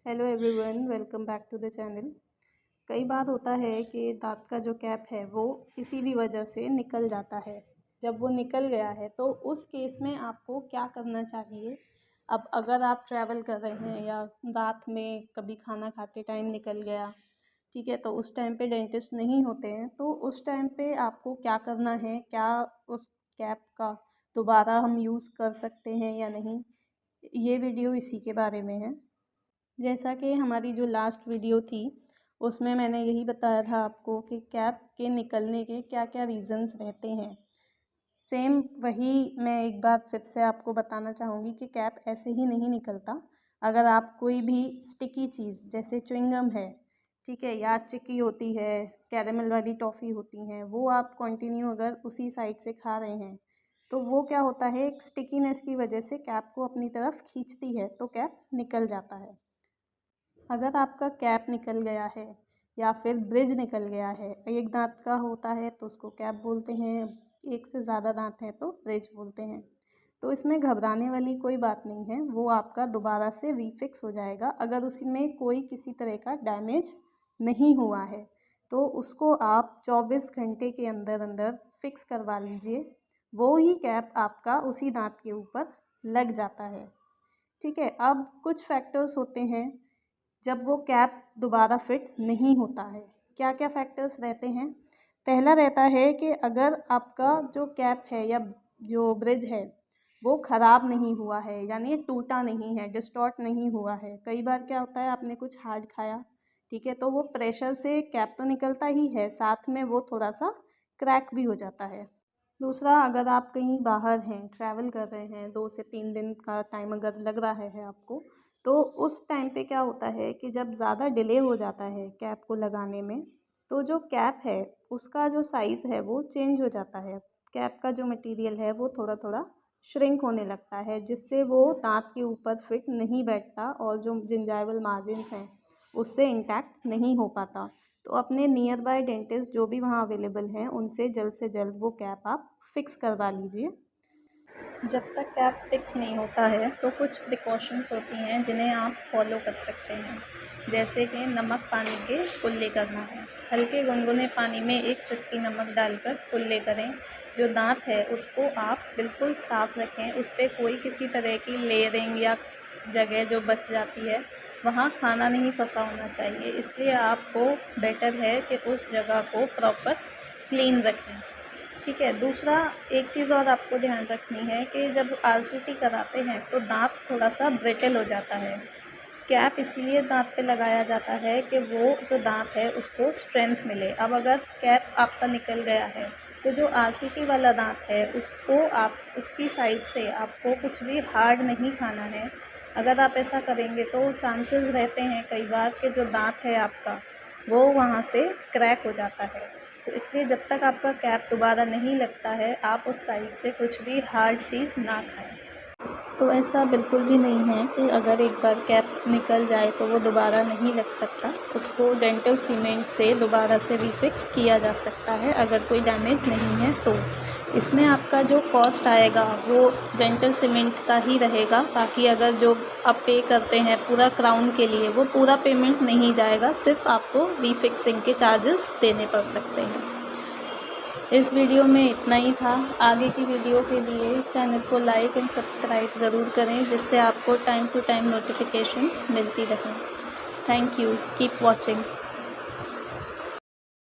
Hello everyone, welcome back to the channel. कई बार होता है कि दांत का जो कैप है वो किसी भी वजह से निकल जाता है। जब वो निकल गया है तो उस केस में आपको क्या करना चाहिए। अब अगर आप ट्रैवल कर रहे हैं या दांत में कभी खाना खाते टाइम निकल गया, ठीक है, तो उस टाइम पे डेंटिस्ट नहीं होते हैं, तो उस टाइम पे आपको क्या करना है, क्या उस कैप का दोबारा हम यूज़ कर सकते हैं या नहीं, ये वीडियो इसी के बारे में है। जैसा कि हमारी जो लास्ट वीडियो थी उसमें मैंने यही बताया था आपको कि कैप के निकलने के क्या क्या रीज़न्स रहते हैं। सेम वही मैं एक बार फिर से आपको बताना चाहूँगी कि कैप ऐसे ही नहीं निकलता। अगर आप कोई भी स्टिकी चीज़ जैसे च्युइंगम है, ठीक है, या चिक्की होती है, कैरेमल वाली टॉफ़ी होती हैं, वो आप कंटिन्यू अगर उसी साइड से खा रहे हैं तो वो क्या होता है, एक स्टिकीनेस की वजह से कैप को अपनी तरफ खींचती है तो कैप निकल जाता है। अगर आपका कैप निकल गया है या फिर ब्रिज निकल गया है, एक दांत का होता है तो उसको कैप बोलते हैं, एक से ज़्यादा दांत हैं तो ब्रिज बोलते हैं। तो इसमें घबराने वाली कोई बात नहीं है, वो आपका दोबारा से रीफिक्स हो जाएगा। अगर उसमें कोई किसी तरह का डैमेज नहीं हुआ है तो उसको आप 24 घंटे के अंदर अंदर फिक्स करवा लीजिए। वो ही कैप आपका उसी दांत के ऊपर लग जाता है, ठीक है। अब कुछ फैक्टर्स होते हैं जब वो कैप दोबारा फिट नहीं होता है। क्या क्या फैक्टर्स रहते हैं? पहला रहता है कि अगर आपका जो कैप है या जो ब्रिज है वो ख़राब नहीं हुआ है, यानी टूटा नहीं है, डिस्टॉर्ट नहीं हुआ है। कई बार क्या होता है, आपने कुछ हार्ड खाया, ठीक है, तो वो प्रेशर से कैप तो निकलता ही है, साथ में वो थोड़ा सा क्रैक भी हो जाता है। दूसरा, अगर आप कहीं बाहर हैं, ट्रैवल कर रहे हैं, 2 से 3 दिन का टाइम अगर लग रहा है आपको, तो उस टाइम पे क्या होता है कि जब ज़्यादा डिले हो जाता है कैप को लगाने में, तो जो कैप है उसका जो साइज़ है वो चेंज हो जाता है। कैप का जो मटेरियल है वो थोड़ा थोड़ा श्रिंक होने लगता है, जिससे वो दांत के ऊपर फिट नहीं बैठता और जो जिंजाइवल मार्जिन्स हैं उससे इंटैक्ट नहीं हो पाता। तो अपने नियर बाय डेंटिस्ट जो भी वहाँ अवेलेबल हैं उनसे जल्द से जल्द वो कैप आप फिक्स करवा लीजिए। जब तक कैप फिक्स नहीं होता है तो कुछ प्रिकॉशंस होती हैं जिन्हें आप फॉलो कर सकते हैं, जैसे कि नमक पानी के कुल्ले करना है। हल्के गुनगुने पानी में 1 चुटकी नमक डालकर कुल्ले करें। जो दांत है उसको आप बिल्कुल साफ़ रखें, उस पर कोई किसी तरह की लेयरिंग या जगह जो बच जाती है वहाँ खाना नहीं फंसा होना चाहिए, इसलिए आपको बेटर है कि उस जगह को प्रॉपर क्लीन रखें, ठीक है। दूसरा, एक चीज़ और आपको ध्यान रखनी है कि जब आरसीटी कराते हैं तो दांत थोड़ा सा ब्रिटल हो जाता है। कैप इसीलिए दांत पे लगाया जाता है कि वो जो दांत है उसको स्ट्रेंथ मिले। अब अगर कैप आपका निकल गया है तो जो आरसीटी वाला दांत है उसको आप उसकी साइड से आपको कुछ भी हार्ड नहीं खाना है। अगर आप ऐसा करेंगे तो चांसेस रहते हैं कई बार कि जो दांत है आपका वो वहाँ से क्रैक हो जाता है। तो इसलिए जब तक आपका कैप दोबारा नहीं लगता है आप उस साइड से कुछ भी हार्ड चीज़ ना खाएं। तो ऐसा बिल्कुल भी नहीं है कि अगर एक बार कैप निकल जाए तो वो दोबारा नहीं लग सकता। उसको डेंटल सीमेंट से दोबारा से रीफिक्स किया जा सकता है अगर कोई डैमेज नहीं है तो। इसमें आपका जो कॉस्ट आएगा वो डेंटल सीमेंट का ही रहेगा, बाकी अगर जो आप पे करते हैं पूरा क्राउन के लिए वो पूरा पेमेंट नहीं जाएगा, सिर्फ आपको रीफिक्सिंग के चार्जेस देने पड़ सकते हैं। इस वीडियो में इतना ही था। आगे की वीडियो के लिए चैनल को लाइक एंड सब्सक्राइब ज़रूर करें, जिससे आपको टाइम टू टाइम नोटिफिकेशंस मिलती रहें। Thank you, keep watching.